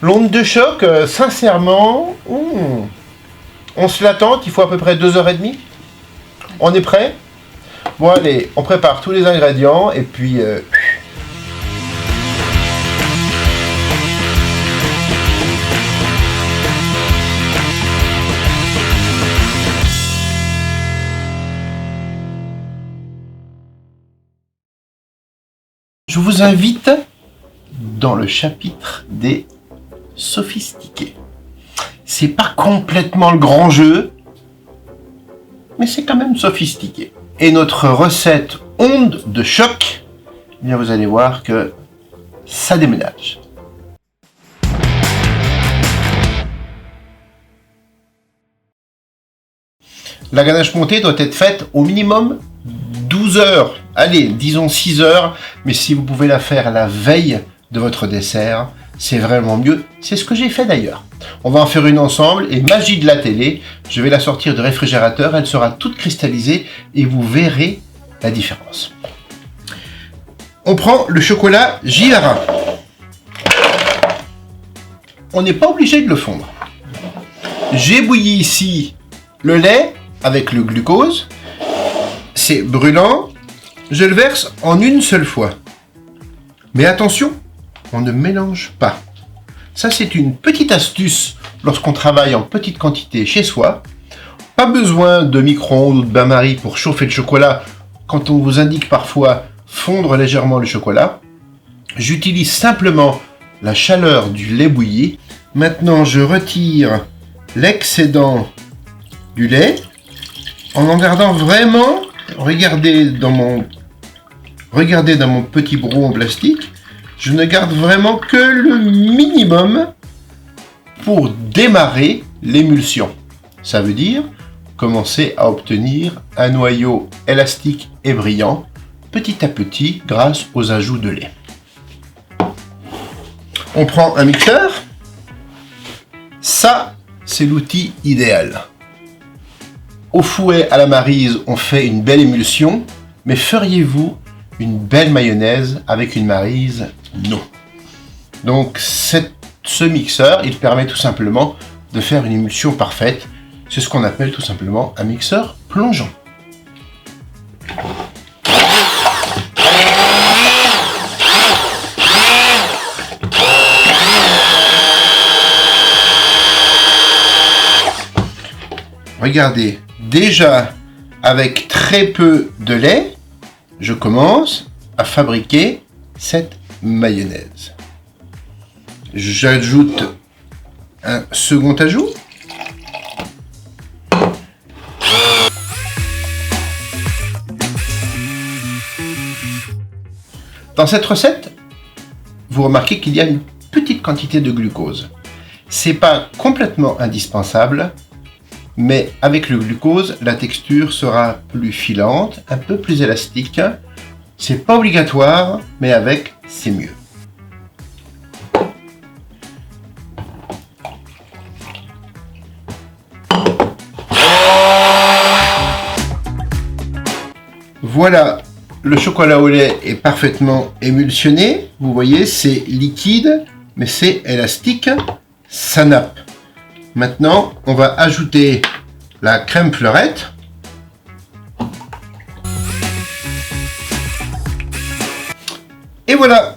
L'onde de choc, sincèrement, on se l'attend, il faut à peu près 2h30. On est prêt? Bon allez, on prépare tous les ingrédients et puis... Je vous invite dans le chapitre des sophistiqués. C'est pas complètement le grand jeu, mais c'est quand même sophistiqué. Et notre recette onde de choc, eh bien vous allez voir que ça déménage. La ganache montée doit être faite au minimum 12 heures. Allez, disons 6 heures, mais si vous pouvez la faire la veille de votre dessert, c'est vraiment mieux. C'est ce que j'ai fait d'ailleurs. On va en faire une ensemble et magie de la télé, je vais la sortir du réfrigérateur, elle sera toute cristallisée et vous verrez la différence. On prend le chocolat Gillara. On n'est pas obligé de le fondre. J'ai bouilli ici le lait avec le glucose. C'est brûlant. Je le verse en une seule fois. Mais attention, on ne mélange pas. Ça, c'est une petite astuce lorsqu'on travaille en petite quantité chez soi. Pas besoin de micro-ondes ou de bain-marie pour chauffer le chocolat quand on vous indique parfois fondre légèrement le chocolat. J'utilise simplement la chaleur du lait bouilli. Maintenant, je retire l'excédent du lait en gardant vraiment, regardez dans mon petit broc en plastique, je ne garde vraiment que le minimum pour démarrer l'émulsion. Ça veut dire commencer à obtenir un noyau élastique et brillant petit à petit grâce aux ajouts de lait. On prend un mixeur. Ça, c'est l'outil idéal. Au fouet à la maryse, on fait une belle émulsion, mais feriez-vous une belle mayonnaise avec une maryse? Non. Donc ce mixeur, il permet tout simplement de faire une émulsion parfaite. C'est ce qu'on appelle tout simplement un mixeur plongeant. Regardez, déjà avec très peu de lait, je commence à fabriquer cette mayonnaise. J'ajoute un second ajout. Dans cette recette, vous remarquez qu'il y a une petite quantité de glucose. C'est pas complètement indispensable, mais avec le glucose, la texture sera plus filante, un peu plus élastique. C'est pas obligatoire, mais avec, c'est mieux. Voilà, le chocolat au lait est parfaitement émulsionné. Vous voyez, c'est liquide, mais c'est élastique, ça nappe. Maintenant, on va ajouter la crème fleurette. Et voilà.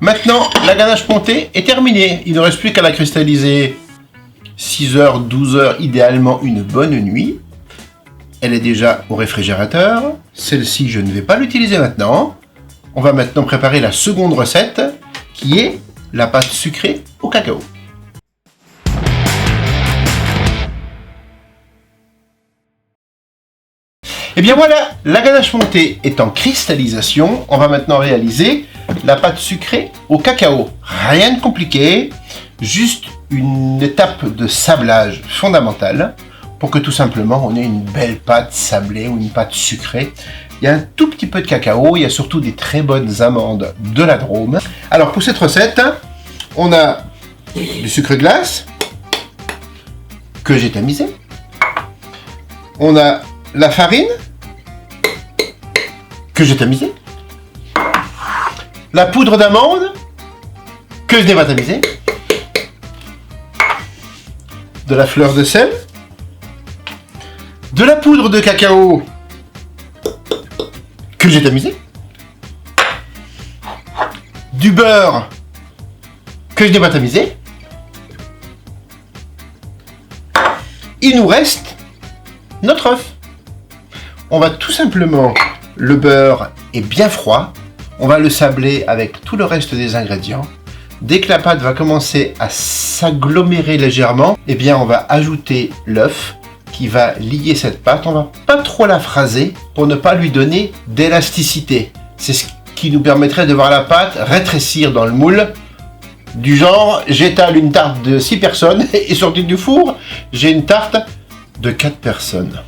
Maintenant, la ganache montée est terminée. Il ne reste plus qu'à la cristalliser 6 heures, 12 heures, idéalement une bonne nuit. Elle est déjà au réfrigérateur. Celle-ci, je ne vais pas l'utiliser maintenant. On va maintenant préparer la seconde recette, qui est la pâte sucrée au cacao. Et bien voilà, la ganache montée est en cristallisation. On va maintenant réaliser la pâte sucrée au cacao. Rien de compliqué, juste une étape de sablage fondamentale pour que tout simplement on ait une belle pâte sablée ou une pâte sucrée. Il y a un tout petit peu de cacao, il y a surtout des très bonnes amandes de la Drôme. Alors pour cette recette, on a du sucre glace que j'ai tamisé. On a la farine que j'ai tamisée, la poudre d'amande que je n'ai pas tamisé, de la fleur de sel, de la poudre de cacao que j'ai tamisé, du beurre que je n'ai pas tamisé. Il nous reste notre œuf. On va tout simplement, le beurre est bien froid, on va le sabler avec tout le reste des ingrédients. Dès que la pâte va commencer à s'agglomérer légèrement, eh bien on va ajouter l'œuf qui va lier cette pâte. On va pas trop la phraser pour ne pas lui donner d'élasticité. C'est ce qui nous permettrait de voir la pâte rétrécir dans le moule. Du genre, j'étale une tarte de 6 personnes et sortie du four, j'ai une tarte de 4 personnes.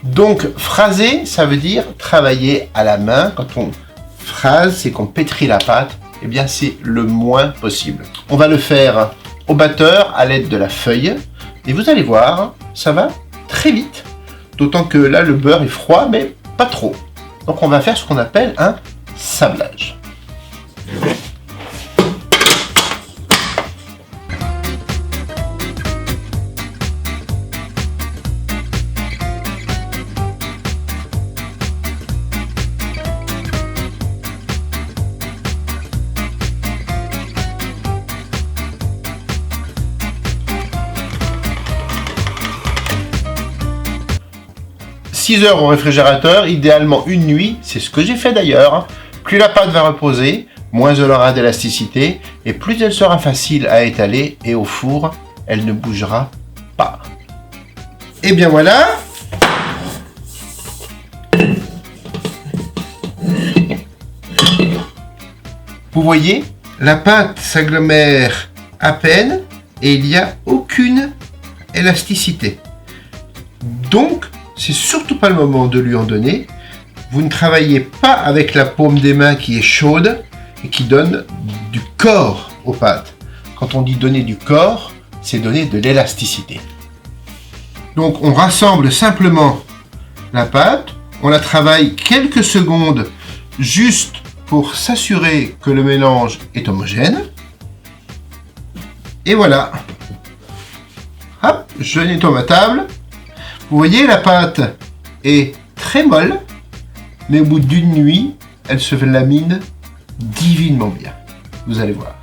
Donc phraser, ça veut dire travailler à la main. Quand on phrase, c'est qu'on pétrit la pâte. Eh bien, c'est le moins possible. On va le faire au batteur à l'aide de la feuille. Et vous allez voir, ça va très vite. D'autant que là, le beurre est froid, mais pas trop. Donc, on va faire ce qu'on appelle un sablage. « 6 heures au réfrigérateur, idéalement une nuit, c'est ce que j'ai fait d'ailleurs. Plus la pâte va reposer, moins elle aura d'élasticité et plus elle sera facile à étaler et au four, elle ne bougera pas. » Et bien voilà. Vous voyez, la pâte s'agglomère à peine et il n'y a aucune élasticité. Donc, c'est surtout pas le moment de lui en donner. Vous ne travaillez pas avec la paume des mains qui est chaude et qui donne du corps aux pâtes. Quand on dit donner du corps, c'est donner de l'élasticité. Donc on rassemble simplement la pâte, on la travaille quelques secondes juste pour s'assurer que le mélange est homogène. Et voilà. Hop, je nettoie ma table. Vous voyez, la pâte est très molle, mais au bout d'une nuit, elle se lamine divinement bien. Vous allez voir.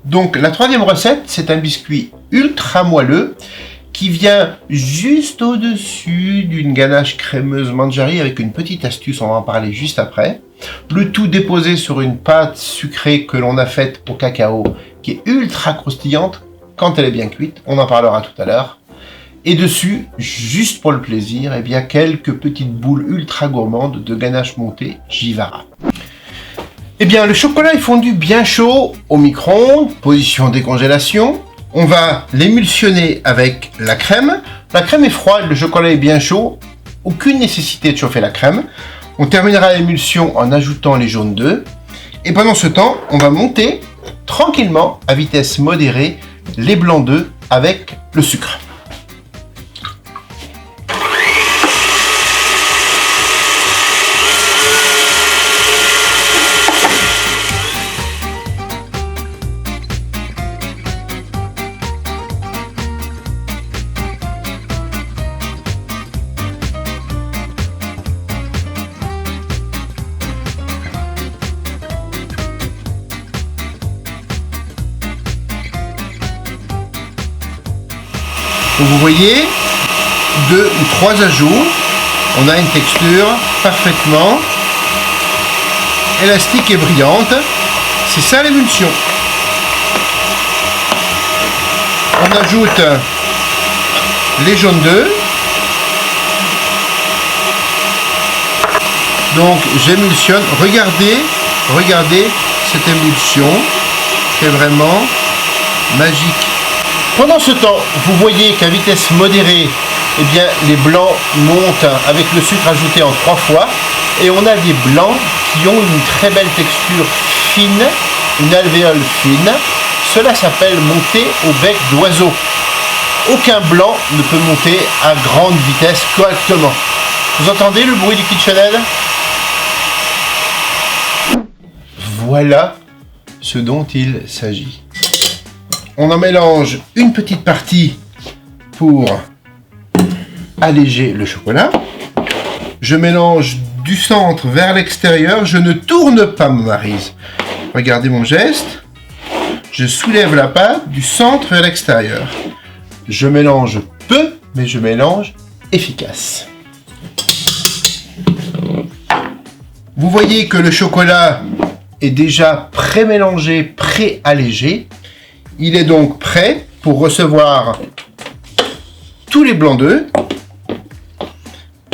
Donc, la troisième recette, c'est un biscuit ultra moelleux qui vient juste au-dessus d'une ganache crémeuse Manjari avec une petite astuce, on va en parler juste après. Le tout déposé sur une pâte sucrée que l'on a faite au cacao, qui est ultra croustillante quand elle est bien cuite, on en parlera tout à l'heure. Et dessus, juste pour le plaisir, eh bien quelques petites boules ultra gourmandes de ganache montée Jivara. Eh bien, le chocolat est fondu bien chaud au micro-ondes, position décongélation. On va l'émulsionner avec la crème. La crème est froide, le chocolat est bien chaud. Aucune nécessité de chauffer la crème. On terminera l'émulsion en ajoutant les jaunes d'œufs. Et pendant ce temps, on va monter tranquillement, à vitesse modérée, les blancs d'œufs avec le sucre. Donc vous voyez, 2 ou 3 ajouts, on a une texture parfaitement élastique et brillante. C'est ça l'émulsion. On ajoute les jaunes d'œufs. Donc j'émulsionne. Regardez cette émulsion qui est vraiment magique. Pendant ce temps, vous voyez qu'à vitesse modérée, eh bien, les blancs montent avec le sucre ajouté en 3 fois. Et on a des blancs qui ont une très belle texture fine, une alvéole fine. Cela s'appelle monter au bec d'oiseau. Aucun blanc ne peut monter à grande vitesse correctement. Vous entendez le bruit du KitchenAid? Voilà ce dont il s'agit. On en mélange une petite partie pour alléger le chocolat. Je mélange du centre vers l'extérieur. Je ne tourne pas ma maryse. Regardez mon geste. Je soulève la pâte du centre vers l'extérieur. Je mélange peu, mais je mélange efficace. Vous voyez que le chocolat est déjà pré-mélangé, pré-allégé. Il est donc prêt pour recevoir tous les blancs d'œufs.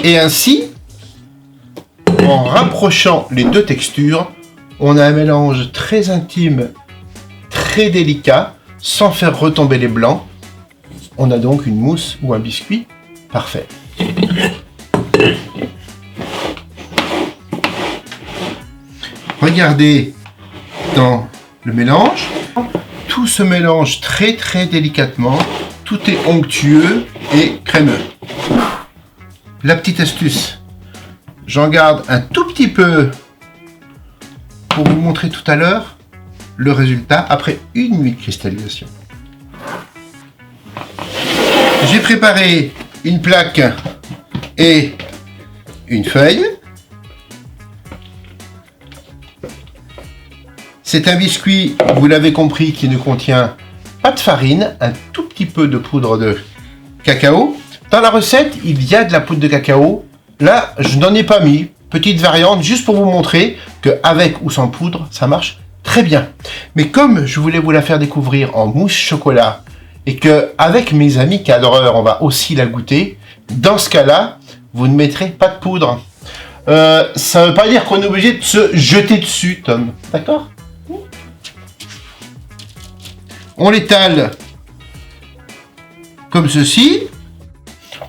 Et ainsi, en rapprochant les deux textures, on a un mélange très intime, très délicat, sans faire retomber les blancs. On a donc une mousse ou un biscuit parfait. Regardez dans le mélange. Tout se mélange très très délicatement. Tout est onctueux et crémeux. La petite astuce, j'en garde un tout petit peu pour vous montrer tout à l'heure le résultat après une nuit de cristallisation. J'ai préparé une plaque et une feuille. C'est un biscuit, vous l'avez compris, qui ne contient pas de farine, un tout petit peu de poudre de cacao. Dans la recette, il y a de la poudre de cacao. Là, je n'en ai pas mis. Petite variante, juste pour vous montrer qu'avec ou sans poudre, ça marche très bien. Mais comme je voulais vous la faire découvrir en mousse chocolat, et qu'avec mes amis cadreurs, on va aussi la goûter, dans ce cas-là, vous ne mettrez pas de poudre. Ça ne veut pas dire qu'on est obligé de se jeter dessus, Tom. D'accord ? On l'étale comme ceci.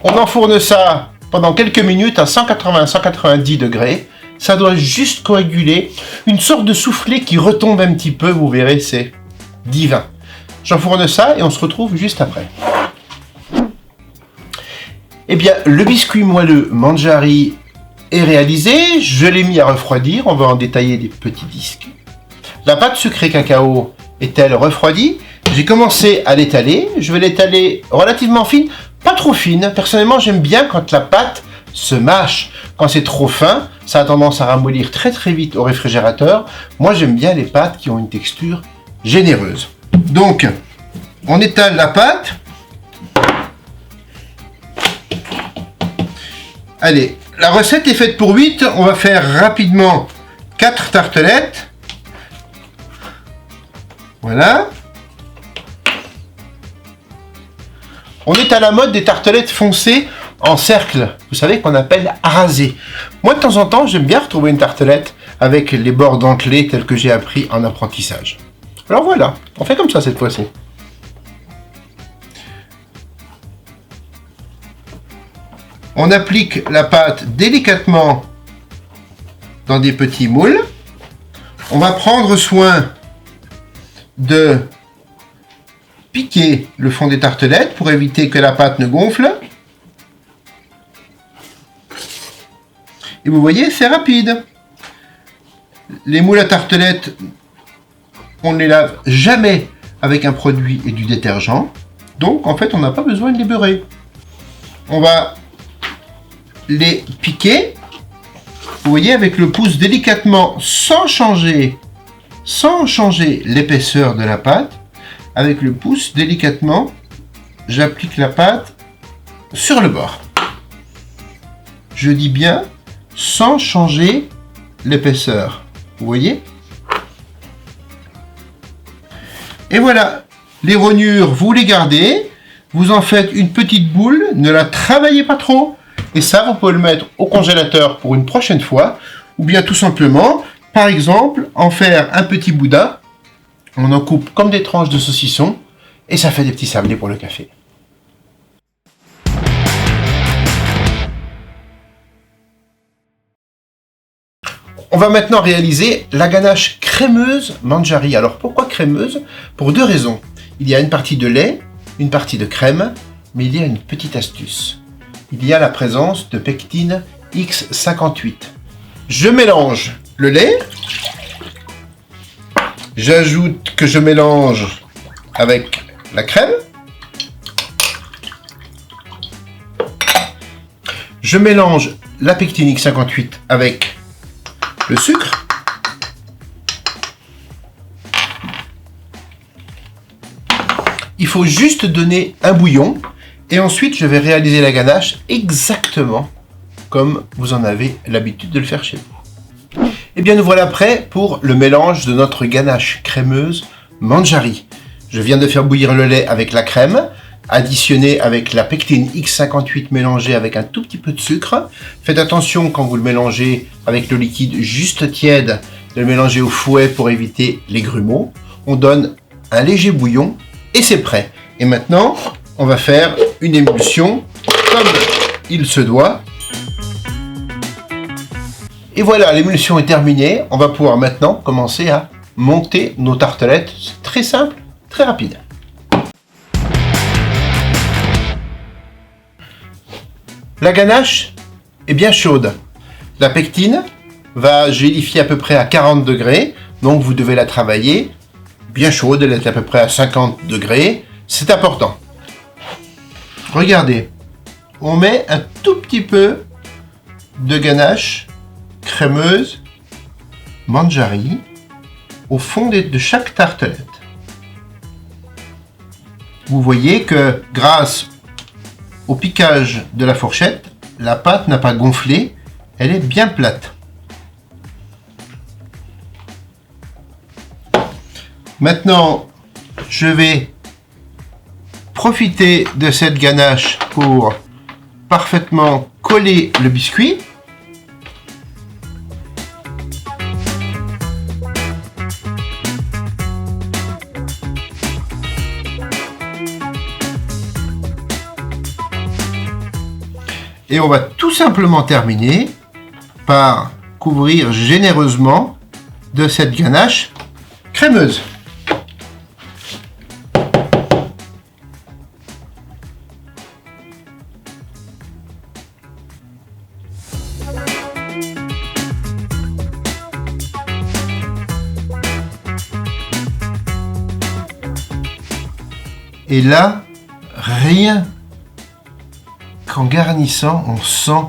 On enfourne ça pendant quelques minutes à 180-190 degrés. Ça doit juste coaguler. Une sorte de soufflet qui retombe un petit peu. Vous verrez, c'est divin. J'enfourne ça et on se retrouve juste après. Eh bien, le biscuit moelleux Mangiari est réalisé. Je l'ai mis à refroidir. On va en détailler des petits disques. La pâte sucrée cacao est-elle refroidie? J'ai commencé à l'étaler. Je vais l'étaler relativement fine, pas trop fine. Personnellement, j'aime bien quand la pâte se mâche. Quand c'est trop fin, ça a tendance à ramollir très très vite au réfrigérateur. Moi, j'aime bien les pâtes qui ont une texture généreuse. Donc, on étale la pâte. Allez, la recette est faite pour 8. On va faire rapidement 4 tartelettes. Voilà. On est à la mode des tartelettes foncées en cercle, vous savez, qu'on appelle arasées. Moi, de temps en temps, j'aime bien retrouver une tartelette avec les bords dentelés tels que j'ai appris en apprentissage. Alors voilà, on fait comme ça cette fois-ci. On applique la pâte délicatement dans des petits moules. On va prendre soin de piquer le fond des tartelettes pour éviter que la pâte ne gonfle. Et vous voyez, c'est rapide. Les moules à tartelettes, on ne les lave jamais avec un produit et du détergent. Donc, en fait, on n'a pas besoin de les beurrer. On va les piquer, vous voyez, avec le pouce délicatement, sans changer l'épaisseur de la pâte. Avec le pouce, délicatement, j'applique la pâte sur le bord. Je dis bien sans changer l'épaisseur. Vous voyez? Et voilà, les rognures, vous les gardez. Vous en faites une petite boule, ne la travaillez pas trop. Et ça, vous pouvez le mettre au congélateur pour une prochaine fois. Ou bien tout simplement, par exemple, en faire un petit boudin. On en coupe comme des tranches de saucisson et ça fait des petits sablés pour le café. On va maintenant réaliser la ganache crémeuse Mangiari. Alors pourquoi crémeuse? Pour deux raisons. Il y a une partie de lait, une partie de crème, mais il y a une petite astuce. Il y a la présence de pectine X58. Je mélange le lait. J'ajoute que je mélange avec la crème. Je mélange la pectine X58 avec le sucre. Il faut juste donner un bouillon et ensuite je vais réaliser la ganache exactement comme vous en avez l'habitude de le faire chez vous. Et bien nous voilà prêts pour le mélange de notre ganache crémeuse Manjari. Je viens de faire bouillir le lait avec la crème, additionné avec la pectine X58 mélangée avec un tout petit peu de sucre. Faites attention quand vous le mélangez avec le liquide juste tiède, de le mélanger au fouet pour éviter les grumeaux. On donne un léger bouillon et c'est prêt. Et maintenant, on va faire une émulsion comme il se doit. Et voilà, l'émulsion est terminée. On va pouvoir maintenant commencer à monter nos tartelettes. C'est très simple, très rapide. La ganache est bien chaude. La pectine va gélifier à peu près à 40 degrés. Donc vous devez la travailler bien chaude. Elle est à peu près à 50 degrés. C'est important. Regardez. On met un tout petit peu de ganache crémeuse Manjari au fond de chaque tartelette. Vous voyez que grâce au piquage de la fourchette, la pâte n'a pas gonflé, elle est bien plate. Maintenant, je vais profiter de cette ganache pour parfaitement coller le biscuit. Et on va tout simplement terminer par couvrir généreusement de cette ganache crémeuse. Et là, rien qu'en garnissant, on sent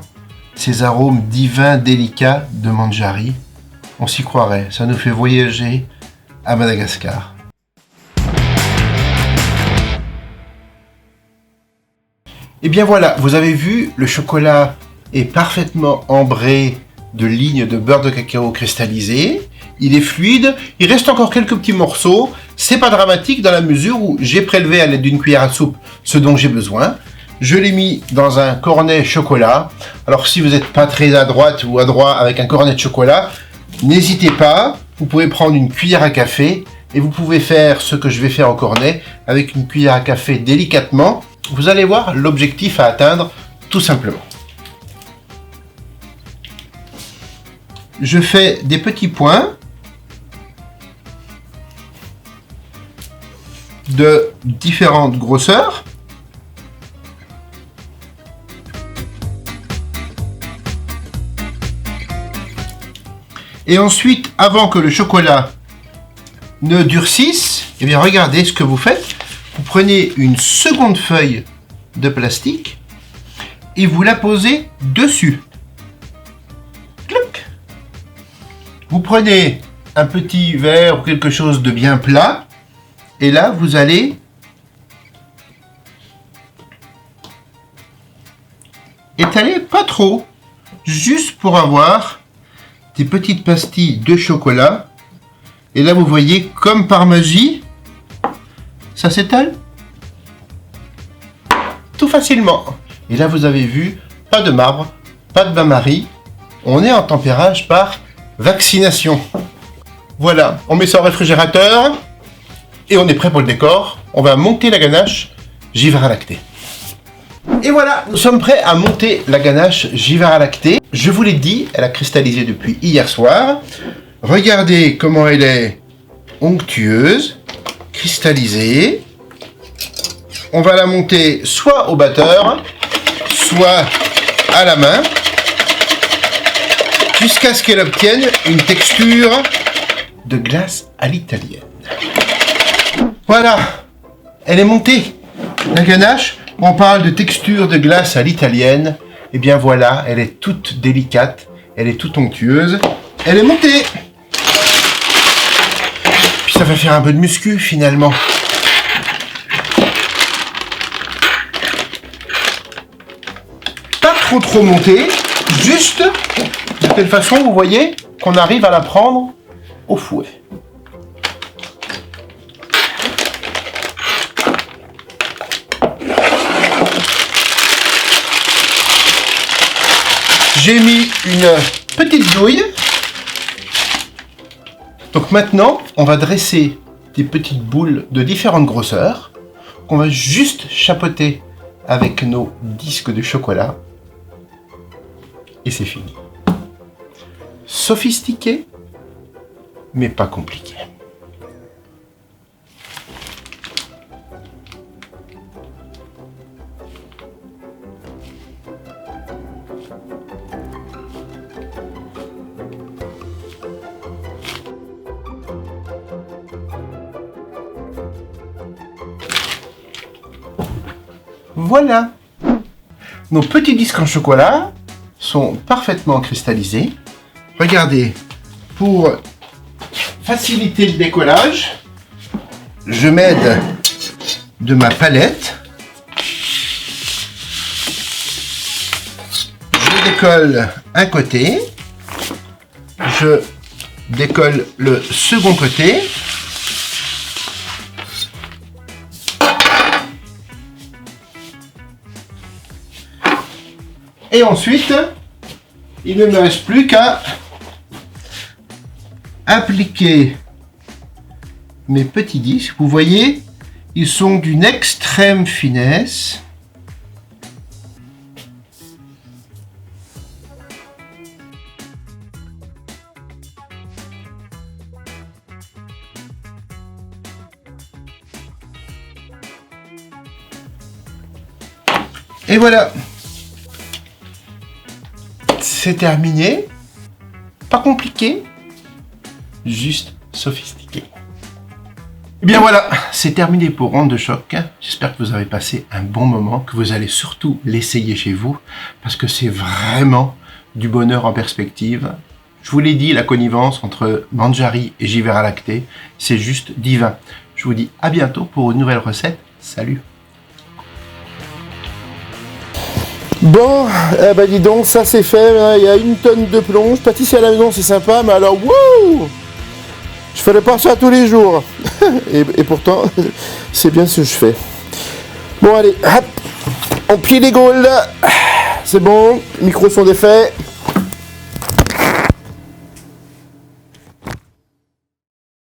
ces arômes divins, délicats de Manjari. On s'y croirait, ça nous fait voyager à Madagascar. Et bien voilà, vous avez vu, le chocolat est parfaitement ambré de lignes de beurre de cacao cristallisé. Il est fluide, il reste encore quelques petits morceaux. C'est pas dramatique dans la mesure où j'ai prélevé à l'aide d'une cuillère à soupe ce dont j'ai besoin. Je l'ai mis dans un cornet chocolat. Alors si vous n'êtes pas très à droite ou à droit avec un cornet de chocolat, n'hésitez pas. Vous pouvez prendre une cuillère à café et vous pouvez faire ce que je vais faire au cornet avec une cuillère à café délicatement. Vous allez voir l'objectif à atteindre tout simplement. Je fais des petits points de différentes grosseurs. Et ensuite, avant que le chocolat ne durcisse, eh bien regardez ce que vous faites. Vous prenez une seconde feuille de plastique et vous la posez dessus. Cloc. Vous prenez un petit verre ou quelque chose de bien plat et là vous allez étaler pas trop, juste pour avoir des petites pastilles de chocolat. Et là vous voyez, comme par magie, ça s'étale tout facilement. Et là vous avez vu, pas de marbre, pas de bain-marie, on est en tempérage par vaccination. Voilà, on met ça au réfrigérateur et on est prêt pour le décor. On va monter la ganache Givara lactée. Et voilà, nous sommes prêts à monter la ganache Givara lactée. Je vous l'ai dit, elle a cristallisé depuis hier soir. Regardez comment elle est onctueuse, cristallisée. On va la monter soit au batteur, soit à la main. jusqu'à ce qu'elle obtienne une texture de glace à l'italienne. Voilà, elle est montée. La ganache, on parle de texture de glace à l'italienne. Et bien voilà, elle est toute délicate, elle est toute onctueuse, elle est montée. Puis ça va faire un peu de muscu finalement. Pas trop montée, juste de telle façon, vous voyez, qu'on arrive à la prendre au fouet. J'ai mis une petite douille. Donc maintenant, on va dresser des petites boules de différentes grosseurs qu'on va juste chapeauter avec nos disques de chocolat. Et c'est fini. Sophistiqué, mais pas compliqué. Voilà. Nos petits disques en chocolat sont parfaitement cristallisés. Regardez, pour faciliter le décollage, je m'aide de ma palette. Je décolle un côté. Je décolle le second côté. Et ensuite, il ne me reste plus qu'à appliquer mes petits disques. Vous voyez, ils sont d'une extrême finesse. Et voilà. C'est terminé, pas compliqué, juste sophistiqué. Et bien voilà, c'est terminé pour Onde de Choc. J'espère que vous avez passé un bon moment, que vous allez surtout l'essayer chez vous, parce que c'est vraiment du bonheur en perspective. Je vous l'ai dit, la connivence entre Mangiari et Givera Lacté, c'est juste divin. Je vous dis à bientôt pour une nouvelle recette. Salut! Bon, eh ben dis donc, ça c'est fait, il y a une tonne de plonge. Pâtisser à la maison c'est sympa, mais alors, wouh! Je ferais pas ça tous les jours. et pourtant, c'est bien ce que je fais. Bon allez, hop, on plie les gaules. C'est bon, les micros sont défaits.